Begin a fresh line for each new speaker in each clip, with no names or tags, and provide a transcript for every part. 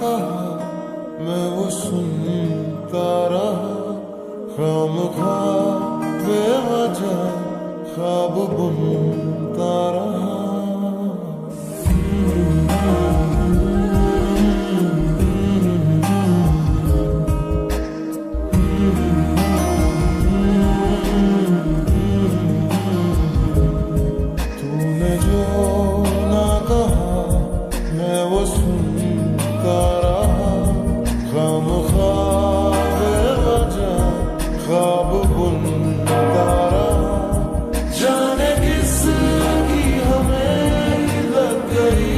कहा मैं वो सुनता रहा, खामखा बेवजह ख्वाब बुनता रहा। तूने जो ना कहा मैं वो सुनता रहा, खामखा बेवजह ख्वाब बुनता रहा। जाने किसकी हमें लग गई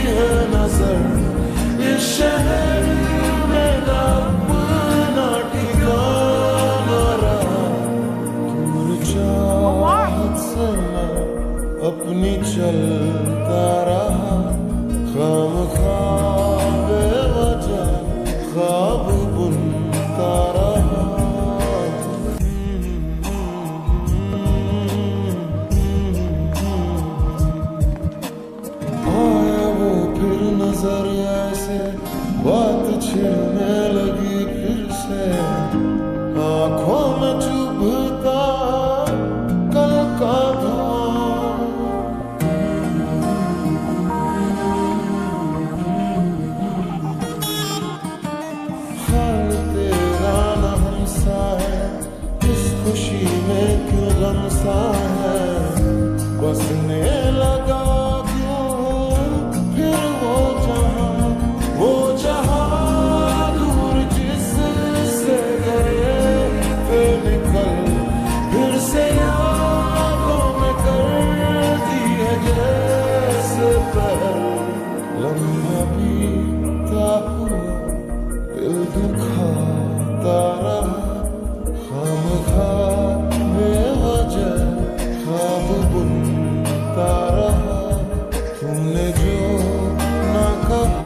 है नजर, इस शहर में ना अपना ठिकाना रहा। दूर चाहत से मैं अपनी चलता रहा, खामखा बेवजह ख्वाब बुनता रहा। आया वो फिर नजरिया से, बात छिड़ने लगी फिर से, आंखों में चुभता कल का धुआं। हाल तेरा न हमसा है, इस खुशी में क्यों गम सा है, बसने लगा क्यों फिर वो जहां दूर जिससे गए फिर निकल, फिर से यादों में कर दी है जैसे पहल। लम्हा भी